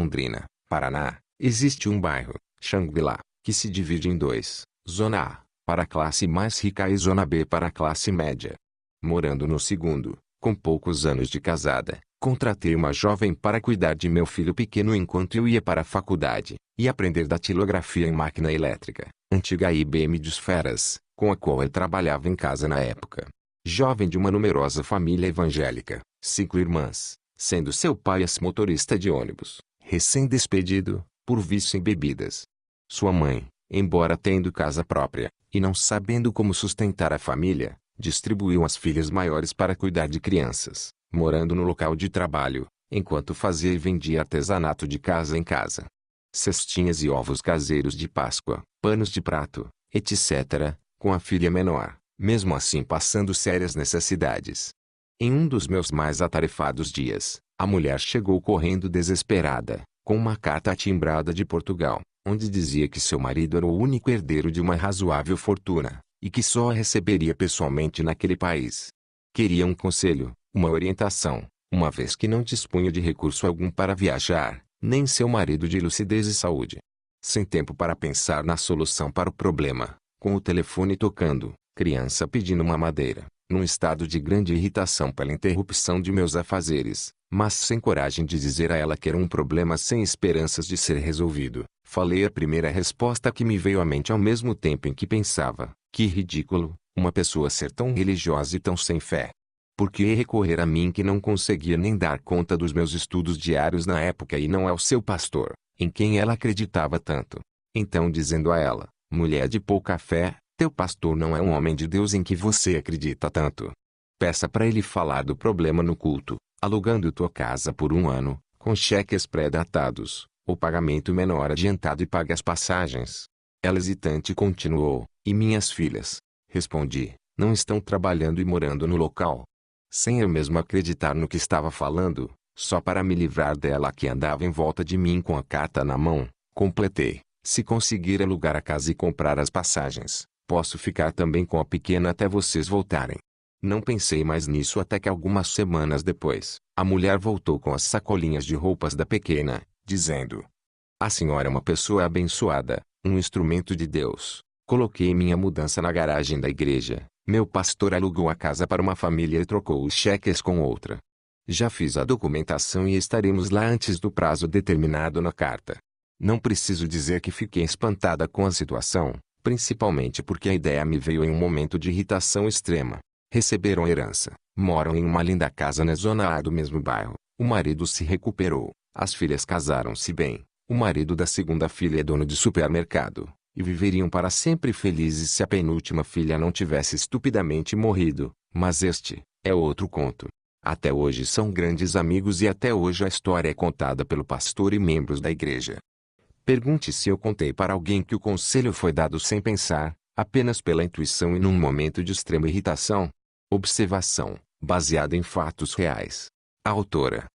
Londrina, Paraná, existe um bairro, Xangri-Lá, que se divide em dois, Zona A, para a classe mais rica e Zona B para a classe média. Morando no segundo, com poucos anos de casada, contratei uma jovem para cuidar de meu filho pequeno enquanto eu ia para a faculdade, e aprender datilografia em máquina elétrica, antiga IBM de esferas, com a qual ele trabalhava em casa na época. Jovem de uma numerosa família evangélica, 5 irmãs, sendo seu pai ex-motorista de ônibus, recém-despedido, por vício em bebidas. Sua mãe, embora tendo casa própria, e não sabendo como sustentar a família, distribuiu as filhas maiores para cuidar de crianças, morando no local de trabalho, enquanto fazia e vendia artesanato de casa em casa. Cestinhas e ovos caseiros de Páscoa, panos de prato, etc., com a filha menor, mesmo assim passando sérias necessidades. Em um dos meus mais atarefados dias, a mulher chegou correndo desesperada, com uma carta timbrada de Portugal, onde dizia que seu marido era o único herdeiro de uma razoável fortuna, e que só a receberia pessoalmente naquele país. Queria um conselho, uma orientação, uma vez que não dispunha de recurso algum para viajar, nem seu marido de lucidez e saúde. Sem tempo para pensar na solução para o problema, com o telefone tocando, criança pedindo uma madeira, num estado de grande irritação pela interrupção de meus afazeres, mas sem coragem de dizer a ela que era um problema sem esperanças de ser resolvido, falei a primeira resposta que me veio à mente ao mesmo tempo em que pensava: que ridículo, uma pessoa ser tão religiosa e tão sem fé. Por que recorrer a mim que não conseguia nem dar conta dos meus estudos diários na época e não ao seu pastor, em quem ela acreditava tanto? Então dizendo a ela: mulher de pouca fé, teu pastor não é um homem de Deus em que você acredita tanto. Peça para ele falar do problema no culto, alugando tua casa por 1 ano, com cheques pré-datados, o pagamento menor adiantado e pague as passagens. Ela hesitante continuou: e minhas filhas? Respondi: não estão trabalhando e morando no local. Sem eu mesmo acreditar no que estava falando, só para me livrar dela que andava em volta de mim com a carta na mão, completei: se conseguir alugar a casa e comprar as passagens, posso ficar também com a pequena até vocês voltarem. Não pensei mais nisso até que algumas semanas depois, a mulher voltou com as sacolinhas de roupas da pequena, dizendo: a senhora é uma pessoa abençoada, um instrumento de Deus. Coloquei minha mudança na garagem da igreja, meu pastor alugou a casa para uma família e trocou os cheques com outra. Já fiz a documentação e estaremos lá antes do prazo determinado na carta. Não preciso dizer que fiquei espantada com a situação, principalmente porque a ideia me veio em um momento de irritação extrema. Receberam herança, moram em uma linda casa na zona A do mesmo bairro, o marido se recuperou, as filhas casaram-se bem, o marido da segunda filha é dono de supermercado, e viveriam para sempre felizes se a penúltima filha não tivesse estupidamente morrido, mas este é outro conto. Até hoje são grandes amigos e até hoje a história é contada pelo pastor e membros da igreja. Pergunte se eu contei para alguém que o conselho foi dado sem pensar, apenas pela intuição e num momento de extrema irritação. Observação, baseada em fatos reais. A autora,